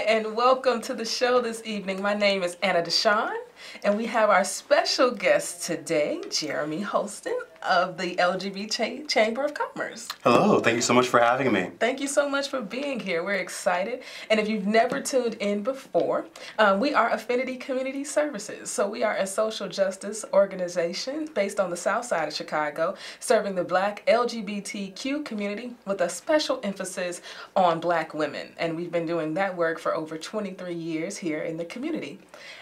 and welcome to the show this evening. My name is Anna Deshawn, and we have our special guest today, Jeremy Holston of the LGBT Chamber of Commerce. Hello, thank you so much for having me. Thank you so much for being here. We're excited. And if you've never tuned in before, we are Affinity Community Services. So we are a social justice organization based on the south side of Chicago, serving the Black LGBTQ community with a special emphasis on Black women. And we've been doing that work for over 23 years here in the community.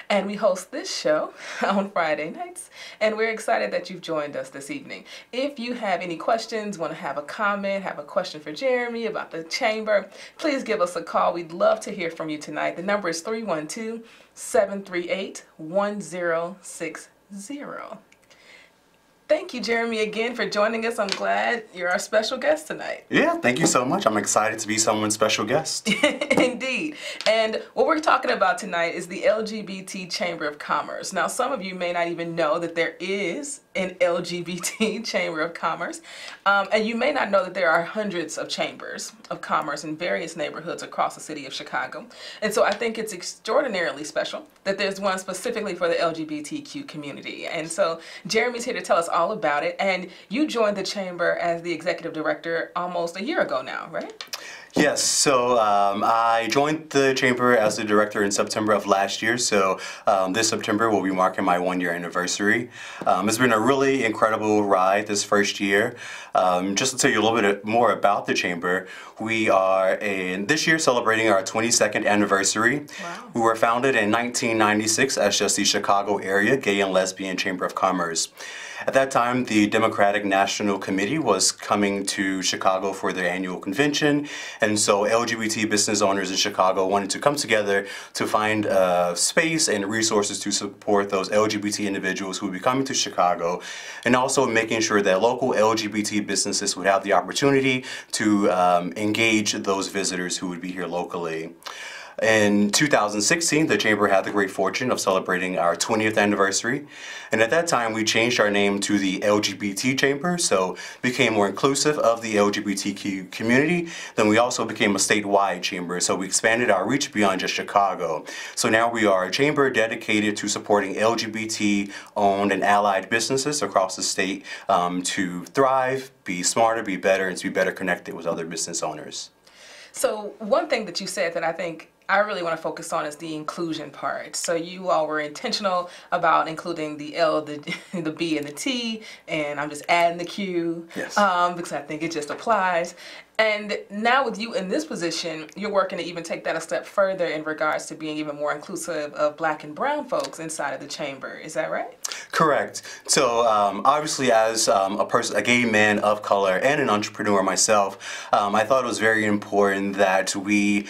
And we host this show on Friday nights, and we're excited that you've joined us this evening. If you have any questions, want to have a comment, have a question for Jeremy about the chamber, please give us a call. We'd love to hear from you tonight. The number is 312-738-1060. Thank you, Jeremy, again for joining us. I'm glad you're our special guest tonight. Yeah, thank you so much. I'm excited to be someone's special guest. Indeed. And what we're talking about tonight is the LGBT Chamber of Commerce. Now, some of you may not even know that there is an LGBT Chamber of Commerce. And you may not know that there are hundreds of chambers of commerce in various neighborhoods across the city of Chicago. And so I think it's extraordinarily special that there's one specifically for the LGBTQ community. And so Jeremy's here to tell us all about it. And you joined the chamber as the executive director almost a year ago now, right? Yes, so I joined the chamber as the director in September of last year, so this September will be marking my 1-year anniversary. It's been a really incredible ride this first year. Just to tell you a little bit more about the chamber, we are this year celebrating our 22nd anniversary. Wow. We were founded in 1996 as just the Chicago Area Gay and Lesbian Chamber of Commerce. At that time, the Democratic National Committee was coming to Chicago for their annual convention, and so LGBT business owners in Chicago wanted to come together to find space and resources to support those LGBT individuals who would be coming to Chicago, and also making sure that local LGBT businesses would have the opportunity to engage those visitors who would be here locally. In 2016, the Chamber had the great fortune of celebrating our 20th anniversary, and at that time we changed our name to the LGBT Chamber, so became more inclusive of the LGBTQ community. Then we also became a statewide chamber, so we expanded our reach beyond just Chicago. So now we are a chamber dedicated to supporting LGBT-owned and allied businesses across the state to thrive, be smarter, be better, and to be better connected with other business owners. So one thing that you said that I think I really want to focus on is the inclusion part. So you all were intentional about including the L, the B, and the T, and I'm just adding the Q, yes, because I think it just applies. And now with you in this position, you're working to even take that a step further in regards to being even more inclusive of Black and brown folks inside of the chamber. Is that right? Correct. So obviously as a gay man of color and an entrepreneur myself, I thought it was very important that we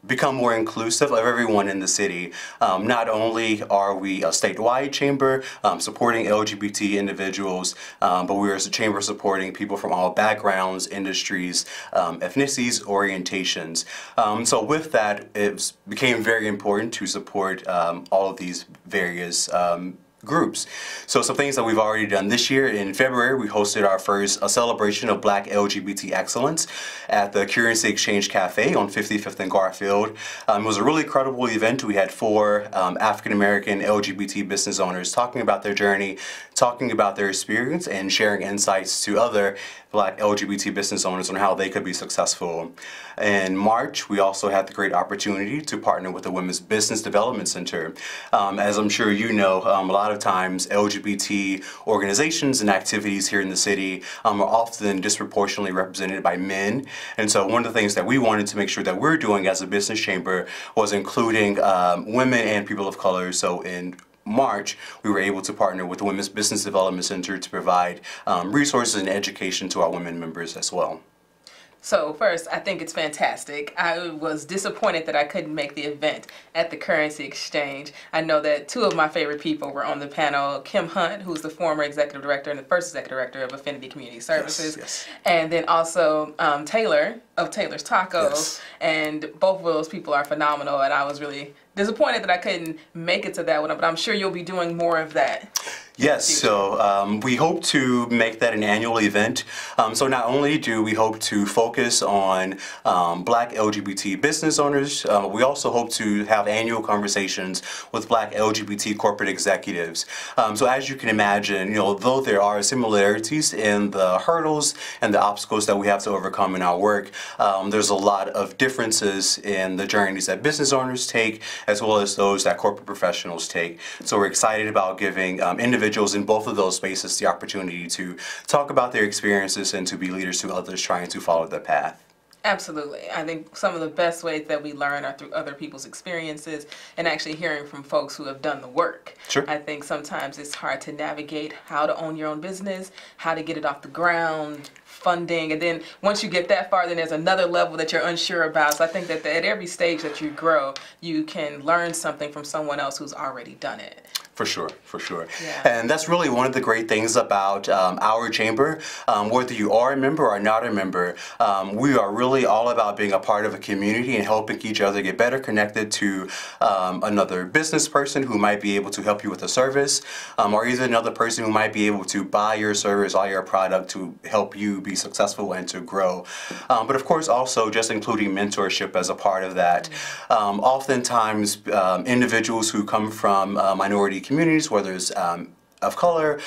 become more inclusive of everyone in the city. Not only are we a statewide chamber supporting LGBT individuals, but we are a chamber supporting people from all backgrounds, industries, ethnicities, orientations. So with that, it became very important to support all of these various groups. So some things that we've already done this year: in February we hosted our first celebration of Black LGBT excellence at the Currency Exchange Cafe on 55th and Garfield. It was a really incredible event. We had 4 African-American LGBT business owners talking about their journey, talking about their experience, and sharing insights to other Black LGBT business owners on how they could be successful. In March, we also had the great opportunity to partner with the Women's Business Development Center. As I'm sure you know, a lot of times LGBT organizations and activities here in the city are often disproportionately represented by men. And so one of the things that we wanted to make sure that we're doing as a business chamber was including women and people of color. So in March, we were able to partner with the Women's Business Development Center to provide resources and education to our women members as well. So first, I think it's fantastic. I was disappointed that I couldn't make the event at the Currency Exchange. I know that 2 of my favorite people were on the panel: Kim Hunt, who's the former executive director and the first executive director of Affinity Community Services, yes. And then also Taylor of Taylor's Tacos, yes. And both of those people are phenomenal, and I was really disappointed that I couldn't make it to that one, but I'm sure you'll be doing more of that. Yes, so we hope to make that an annual event. So not only do we hope to focus on Black LGBT business owners, we also hope to have annual conversations with Black LGBT corporate executives. So as you can imagine, though there are similarities in the hurdles and the obstacles that we have to overcome in our work, there's a lot of differences in the journeys that business owners take, as well as those that corporate professionals take. So we're excited about giving individuals in both of those spaces the opportunity to talk about their experiences and to be leaders to others trying to follow their path. Absolutely. I think some of the best ways that we learn are through other people's experiences and actually hearing from folks who have done the work. Sure. I think sometimes it's hard to navigate how to own your own business, how to get it off the ground, funding, and then once you get that far, then there's another level that you're unsure about. So I think that at every stage that you grow, you can learn something from someone else who's already done it. For sure, for sure. Yeah. And that's really one of the great things about our chamber. Whether you are a member or not a member, we are really all about being a part of a community and helping each other get better connected to another business person who might be able to help you with a service, or either another person who might be able to buy your service or your product to help you be successful and to grow. But of course also just including mentorship as a part of that. Oftentimes individuals who come from minority communities, whether it's of color,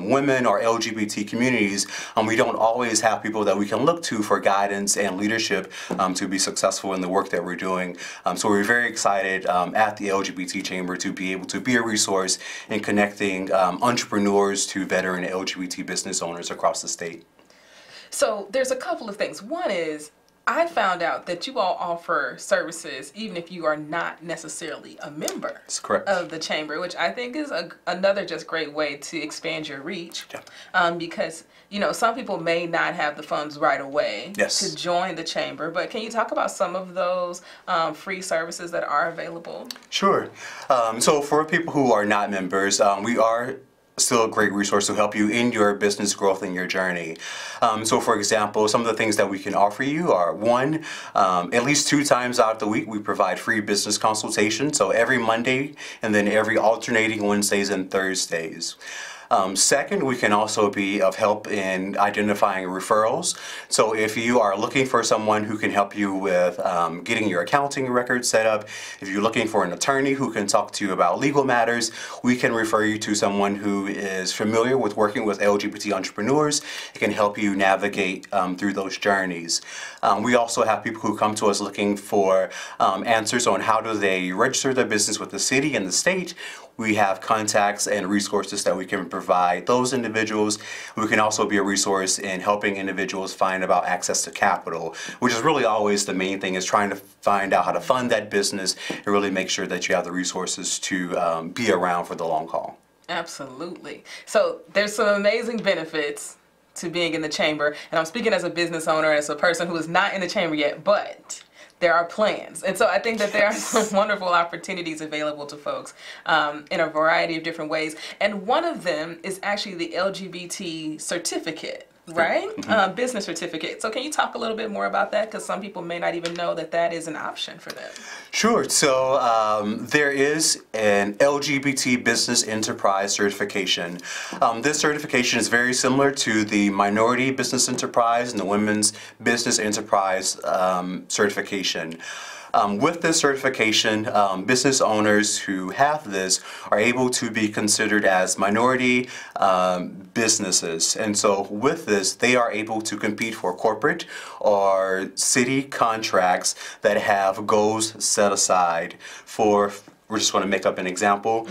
women, or LGBT communities, we don't always have people that we can look to for guidance and leadership to be successful in the work that we're doing. So we're very excited at the LGBT Chamber to be able to be a resource in connecting entrepreneurs to veteran LGBT business owners across the state. So there's a couple of things. One is, I found out that you all offer services even if you are not necessarily a member That's correct. of the chamber, which I think is another just great way to expand your reach. Yeah. Because, some people may not have the funds right away to join the chamber, but can you talk about some of those free services that are available? Sure. So for people who are not members, we are still a great resource to help you in your business growth and your journey. So for example, some of the things that we can offer you are, one, at least 2 times out of the week, we provide free business consultation. So every Monday and then every alternating Wednesdays and Thursdays. Second, we can also be of help in identifying referrals. So if you are looking for someone who can help you with getting your accounting records set up, if you're looking for an attorney who can talk to you about legal matters, we can refer you to someone who is familiar with working with LGBT entrepreneurs. It can help you navigate through those journeys. We also have people who come to us looking for answers on how do they register their business with the city and the state. We have contacts and resources that we can provide those individuals. We can also be a resource in helping individuals find about access to capital, which is really always the main thing, is trying to find out how to fund that business and really make sure that you have the resources to be around for the long haul. Absolutely. So there's some amazing benefits to being in the chamber, and I'm speaking as a business owner, as a person who is not in the chamber yet, but there are plans. And so I think that there are some wonderful opportunities available to folks in a variety of different ways. And one of them is actually the LGBT certificate, right? Mm-hmm. Business certificate. So can you talk a little bit more about that? Because some people may not even know that that is an option for them. Sure. So there is an LGBT Business Enterprise certification. This certification is very similar to the Minority Business Enterprise and the Women's Business Enterprise certification. With this certification, business owners who have this are able to be considered as minority businesses. And so with this, they are able to compete for corporate or city contracts that have goals set aside for, we're just going to make up an example.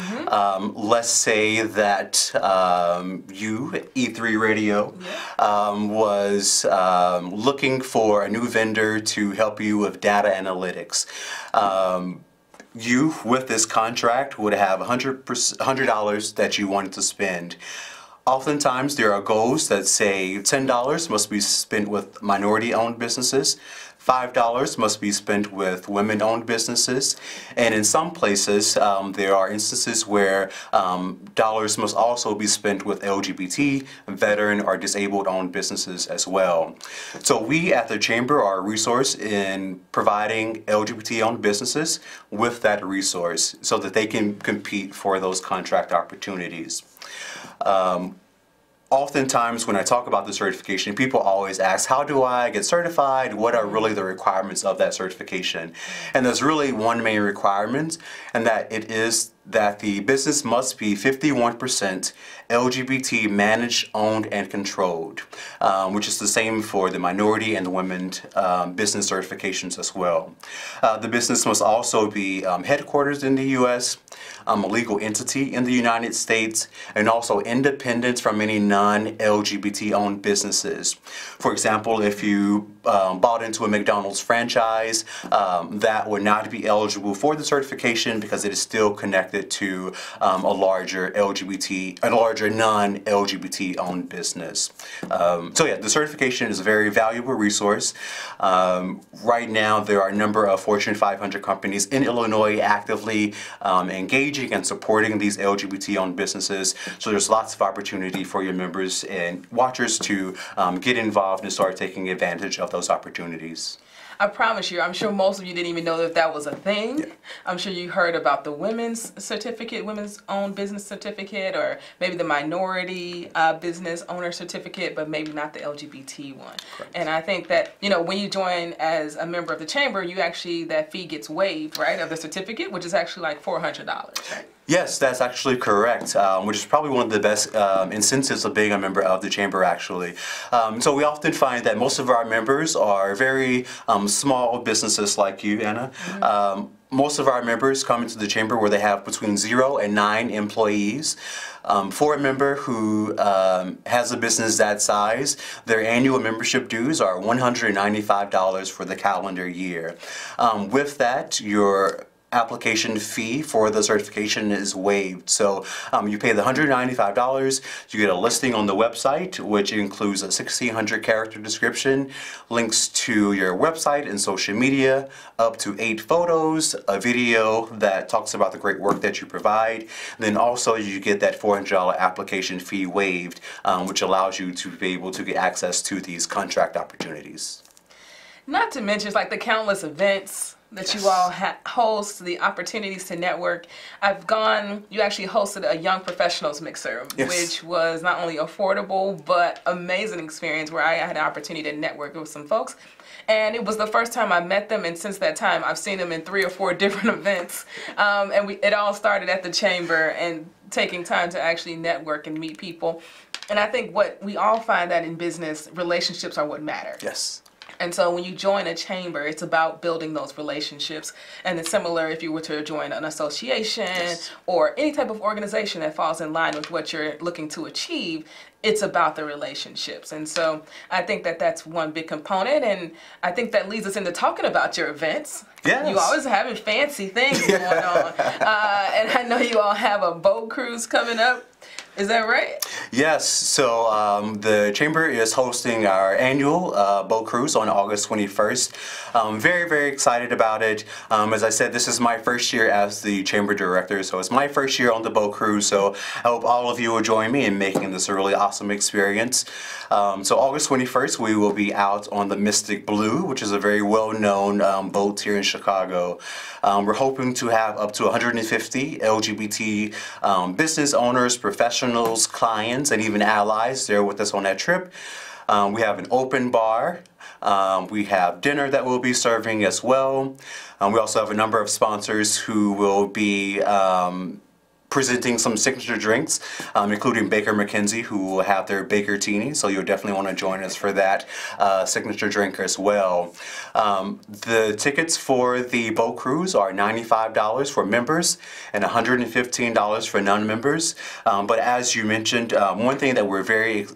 Let's say that you, E3 Radio, was looking for a new vendor to help you with data analytics. You, with this contract, would have $100 that you wanted to spend. Oftentimes, there are goals that say $10 must be spent with minority-owned businesses, $5 must be spent with women-owned businesses, and in some places, there are instances where dollars must also be spent with LGBT, veteran, or disabled-owned businesses as well. So we at the Chamber are a resource in providing LGBT-owned businesses with that resource so that they can compete for those contract opportunities. Oftentimes when I talk about the certification, people always ask, how do I get certified? What are really the requirements of that certification? And there's really one main requirement, and that it is that the business must be 51% LGBT managed, owned, and controlled, which is the same for the minority and the women business certifications as well. The business must also be headquartered in the U.S., a legal entity in the United States, and also independent from any non-LGBT owned businesses. For example, if you bought into a McDonald's franchise, that would not be eligible for the certification because it is still connected to a larger non-LGBT owned business. So yeah, the certification is a very valuable resource. Right now, there are a number of Fortune 500 companies in Illinois actively engaging and supporting these LGBT-owned businesses. So there's lots of opportunity for your members and watchers to get involved and start taking advantage of those opportunities. I promise you, I'm sure most of you didn't even know that that was a thing. Yeah. I'm sure you heard about the women's certificate, women's owned business certificate, or maybe the minority business owner certificate, but maybe not the LGBT one. Correct. And I think that, you know, when you join as a member of the chamber, you actually, that fee gets waived, right, of the certificate, which is actually like $400, right? Yes, that's actually correct, which is probably one of the best incentives of being a member of the chamber, actually. So we often find that most of our members are very small businesses like you, Anna. Mm-hmm. Most of our members come into the chamber where they have between 0 and 9 employees. For a member who has a business that size, their annual membership dues are $195 for the calendar year. With that, your application fee for the certification is waived. So you pay the $195, you get a listing on the website, which includes a 1,600 character description, links to your website and social media, up to 8 photos, a video that talks about the great work that you provide. Then also you get that $400 application fee waived, which allows you to be able to get access to these contract opportunities. Not to mention, like the countless events that you all host, the opportunities to network. You actually hosted a Young Professionals Mixer, yes, which was not only affordable, but amazing experience where I had an opportunity to network with some folks. And it was the first time I met them, and since that time, I've seen them in 3 or 4 different events. And it all started at the chamber and taking time to actually network and meet people. And I think what we all find that in business, relationships are what matter. Yes. And so when you join a chamber, it's about building those relationships. And it's similar if you were to join an association, yes, or any type of organization that falls in line with what you're looking to achieve. It's about the relationships. And so I think that that's one big component. And I think that leads us into talking about your events. Yes. You always having fancy things going on. And I know you all have a boat cruise coming up. Is that right? Yes, so the Chamber is hosting our annual boat cruise on August 21st. Very, very excited about it. As I said, this is my first year as the Chamber Director, so it's my first year on the boat cruise, so I hope all of you will join me in making this a really awesome experience. So August 21st, we will be out on the Mystic Blue, which is a very well-known boat here in Chicago. We're hoping to have up to 150 LGBT business owners, professionals, clients, and even allies there with us on that trip. We have an open bar. We have dinner that we'll be serving as well. We also have a number of sponsors who will be presenting some signature drinks, including Baker McKenzie, who will have their Bakertini, so you'll definitely want to join us for that signature drink as well. The tickets for the boat cruise are $95 for members and $115 for non-members. But as you mentioned, one thing that we're very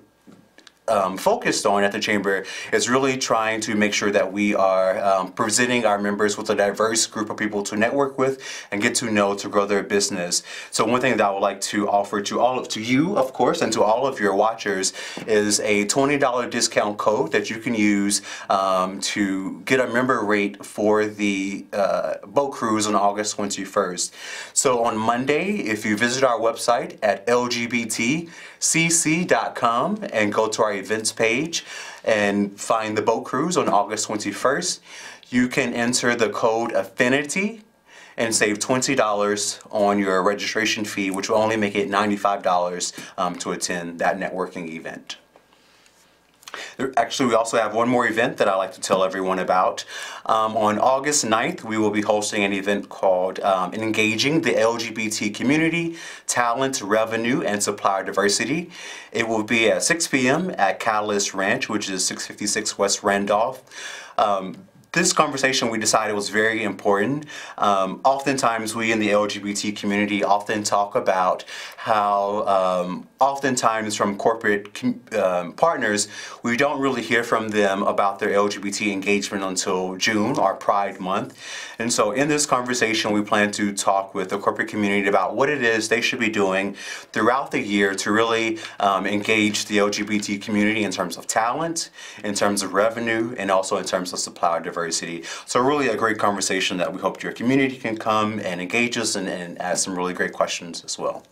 focused on at the Chamber is really trying to make sure that we are presenting our members with a diverse group of people to network with and get to know to grow their business. So one thing that I would like to offer to you, of course, and to all of your watchers is a $20 discount code that you can use to get a member rate for the boat cruise on August 21st. So on Monday, if you visit our website at lgbtcc.com and go to our events page and find the boat cruise on August 21st, you can enter the code Affinity and save $20 on your registration fee, which will only make it $95 to attend that networking event. Actually, we also have one more event that I'd like to tell everyone about. On August 9th, we will be hosting an event called Engaging the LGBT Community, Talent, Revenue, and Supplier Diversity. It will be at 6 p.m. at Catalyst Ranch, which is 656 West Randolph. This conversation we decided was very important. Oftentimes we in the LGBT community often talk about how oftentimes from corporate partners, we don't really hear from them about their LGBT engagement until June, our Pride Month. And so in this conversation, we plan to talk with the corporate community about what it is they should be doing throughout the year to really engage the LGBT community in terms of talent, in terms of revenue, and also in terms of supplier diversity. So really a great conversation that we hope your community can come and engage us and ask some really great questions as well.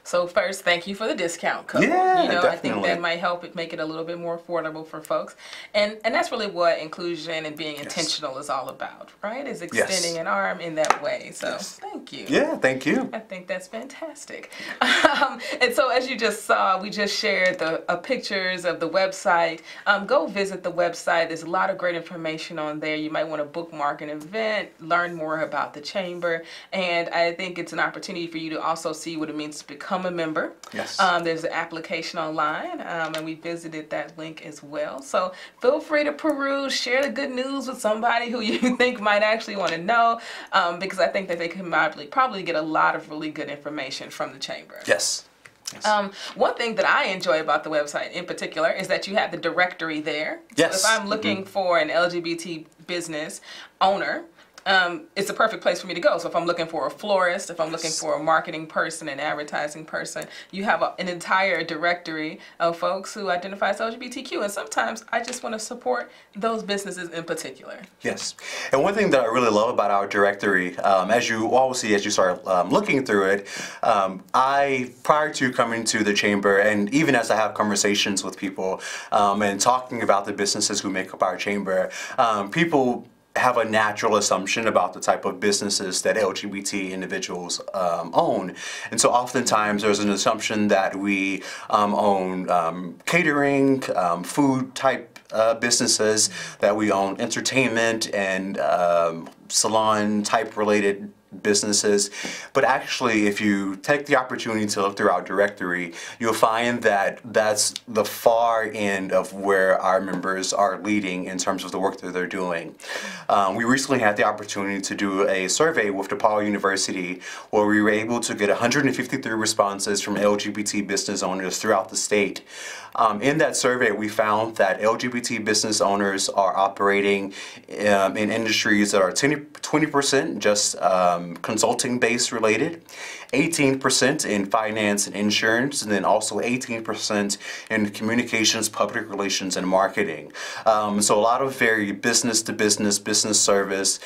So first, thank you for the discount code. Yeah, definitely. I think that might help it make it a little bit more affordable for folks. And that's really what inclusion and being intentional is all about, right? Is extending an arm in that way. So thank you. Yeah, thank you. I think that's fantastic. And so as you just saw, we just shared the pictures of the website. Go visit the website. There's a lot of great information on there. You might want to bookmark an event, learn more about the chamber. And I think it's an opportunity for you to also see what it means to become a member. Yes. There's an application online, and we visited that link as well. So feel free to peruse, share the good news with somebody who you think might actually want to know, because I think that they can probably get a lot of really good information from the chamber. Yes. Yes. One thing that I enjoy about the website in particular is that you have the directory there. Yes. So if I'm looking for an LGBT business owner, it's a perfect place for me to go. So if I'm looking for a florist, if I'm looking for a marketing person, an advertising person, you have an entire directory of folks who identify as LGBTQ. And sometimes I just want to support those businesses in particular. Yes. And one thing that I really love about our directory, as you all see as you start looking through it, prior to coming to the chamber, and even as I have conversations with people and talking about the businesses who make up our chamber, people have a natural assumption about the type of businesses that LGBT individuals own. And so oftentimes there's an assumption that we own catering, food type businesses, that we own entertainment and salon type related businesses. But actually, if you take the opportunity to look through our directory, you'll find that that's the far end of where our members are leading in terms of the work that they're doing. We recently had the opportunity to do a survey with DePaul University where we were able to get 153 responses from LGBT business owners throughout the state. In that survey, we found that LGBT business owners are operating in industries that are 20% just consulting-based related, 18% in finance and insurance, and then also 18% in communications, public relations, and marketing. So a lot of very business-to-business, business service,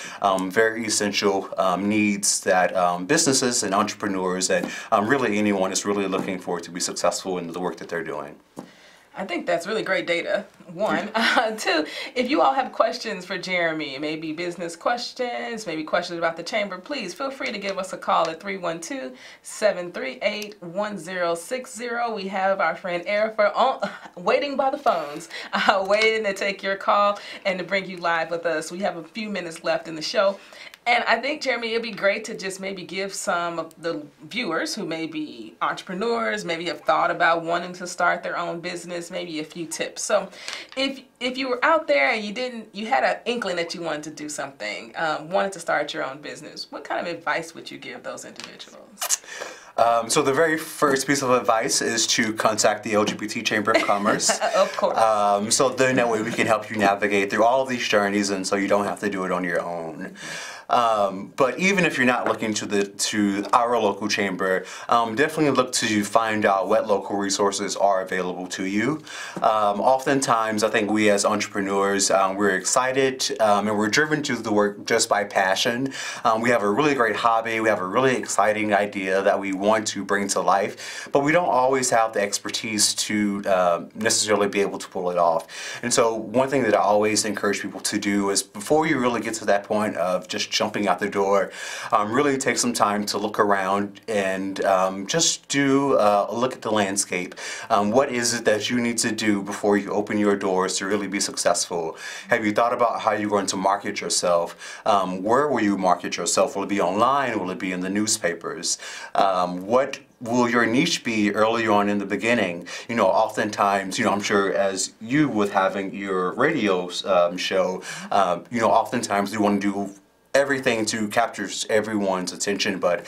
very essential needs that businesses and entrepreneurs and really anyone is really looking for to be successful in the work that they're doing. I think that's really great data, one. Two, if you all have questions for Jeremy, maybe business questions, maybe questions about the chamber, please feel free to give us a call at 312-738-1060. We have our friend Erica waiting by the phones, waiting to take your call and to bring you live with us. We have a few minutes left in the show. And I think, Jeremy, it'd be great to just maybe give some of the viewers who may be entrepreneurs, maybe have thought about wanting to start their own business, maybe a few tips. So if you were out there and you had an inkling that you wanted to do something, wanted to start your own business, what kind of advice would you give those individuals? So the very first piece of advice is to contact the LGBT Chamber of Commerce. Of course. So then that way we can help you navigate through all of these journeys, and so you don't have to do it on your own. But even if you're not looking to our local chamber, definitely look to find out what local resources are available to you. Oftentimes, I think we as entrepreneurs, we're excited and we're driven to the work just by passion. We have a really great hobby, we have a really exciting idea that we want to bring to life, but we don't always have the expertise to necessarily be able to pull it off. And so one thing that I always encourage people to do is before you really get to that point of just jumping out the door, really take some time to look around and just do a look at the landscape. What is it that you need to do before you open your doors to really be successful? Have you thought about how you're going to market yourself? Where will you market yourself? Will it be online? Will it be in the newspapers? What will your niche be early on in the beginning? You know, oftentimes, you know, I'm sure as you with having your radio show, you know, oftentimes you want to do everything to capture everyone's attention, but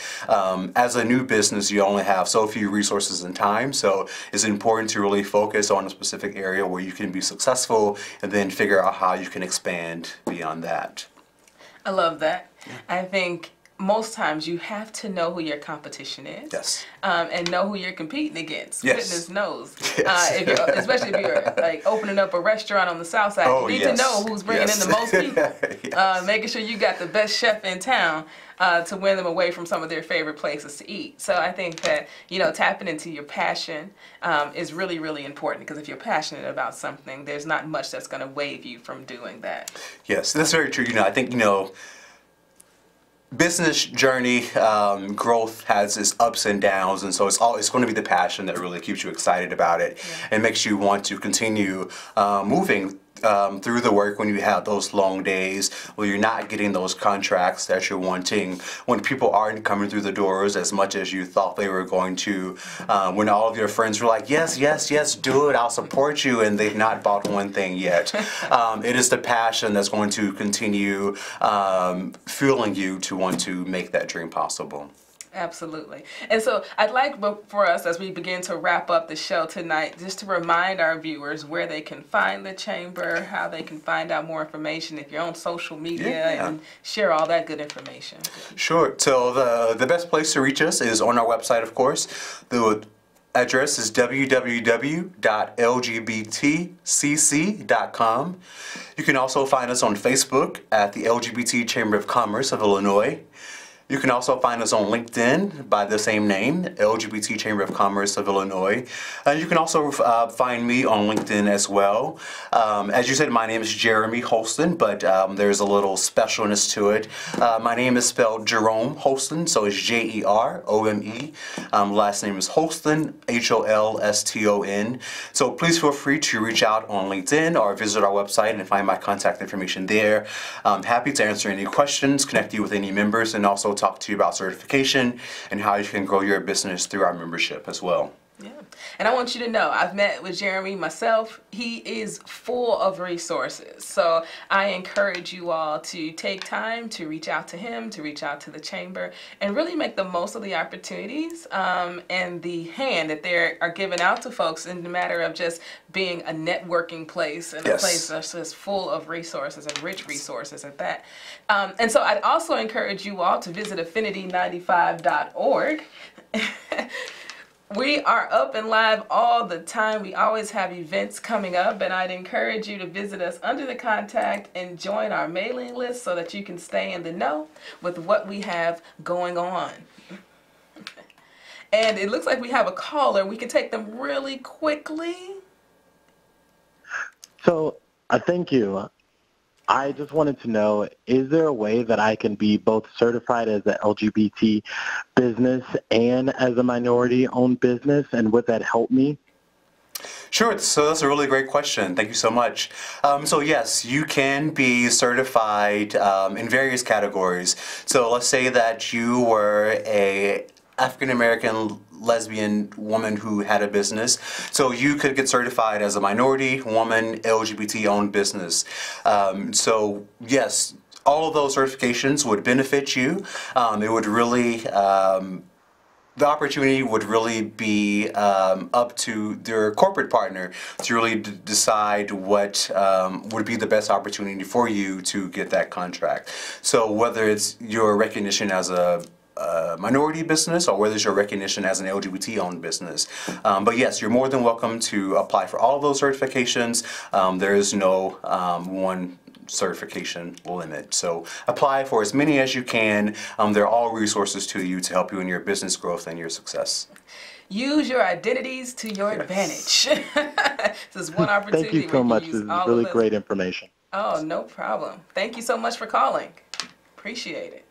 as a new business, you only have so few resources and time, so it's important to really focus on a specific area where you can be successful and then figure out how you can expand beyond that. I love that. I think most times you have to know who your competition is. Yes. And know who you're competing against. Yes. Goodness knows. Yes. Especially if you're like opening up a restaurant on the south side. Oh, you need yes. to know who's bringing in the most people. Yes. Making sure you got the best chef in town to win them away from some of their favorite places to eat. So I think that, you know, tapping into your passion is really, really important, because if you're passionate about something, there's not much that's going to wave you from doing that. Yes, that's very true. You know, I think, you know, business journey, growth has its ups and downs, and so it's going to be the passion that really keeps you excited about it, and makes you want to continue moving through the work when you have those long days where you're not getting those contracts that you're wanting, when people aren't coming through the doors as much as you thought they were going to, when all of your friends were like, yes, yes, yes, do it, I'll support you, and they've not bought one thing yet. It is the passion that's going to continue fueling you to want to make that dream possible. Absolutely. And so I'd like for us, as we begin to wrap up the show tonight, just to remind our viewers where they can find the Chamber, how they can find out more information, if you're on social media, and share all that good information. Sure. So the best place to reach us is on our website, of course. The address is www.lgbtcc.com. You can also find us on Facebook at the LGBT Chamber of Commerce of Illinois. You can also find us on LinkedIn by the same name, LGBT Chamber of Commerce of Illinois. You can also find me on LinkedIn as well. As you said, my name is Jeremy Holston, but there's a little specialness to it. My name is spelled Jerome Holston, so it's Jerome. Last name is Holston, Holston. So please feel free to reach out on LinkedIn or visit our website and find my contact information there. I'm happy to answer any questions, connect you with any members, and also talk to you about certification and how you can grow your business through our membership as well. Yeah. And I want you to know, I've met with Jeremy myself. He is full of resources. So I encourage you all to take time to reach out to him, to reach out to the Chamber, and really make the most of the opportunities and the hand that they are giving out to folks in the matter of just being a networking place, and a place that's just full of resources and rich resources at that. And so I'd also encourage you all to visit affinity95.org. We are up and live all the time. We always have events coming up, and I'd encourage you to visit us under the contact and join our mailing list so that you can stay in the know with what we have going on. And it looks like we have a caller. We can take them really quickly. So, thank you. I just wanted to know, is there a way that I can be both certified as an LGBT business and as a minority-owned business, and would that help me? Sure, so that's a really great question. Thank you so much. So yes, you can be certified in various categories. So let's say that you were a African-American lesbian woman who had a business. So you could get certified as a minority, woman, LGBT-owned business. So yes, all of those certifications would benefit you. It would really, the opportunity would really be up to their corporate partner to really decide what would be the best opportunity for you to get that contract. So whether it's your recognition as a minority business or whether it's your recognition as an LGBT-owned business. But yes, you're more than welcome to apply for all of those certifications. There is no one certification limit. So apply for as many as you can. They're all resources to you to help you in your business growth and your success. Use your identities to your advantage. This is one opportunity. Thank you so much. This is really great information. Oh, no problem. Thank you so much for calling. Appreciate it.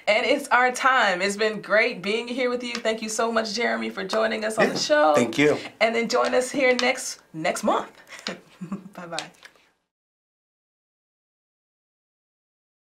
And it's our time. It's been great being here with you. Thank you so much, Jeremy, for joining us on the show. Thank you. And then join us here next month. Bye-bye.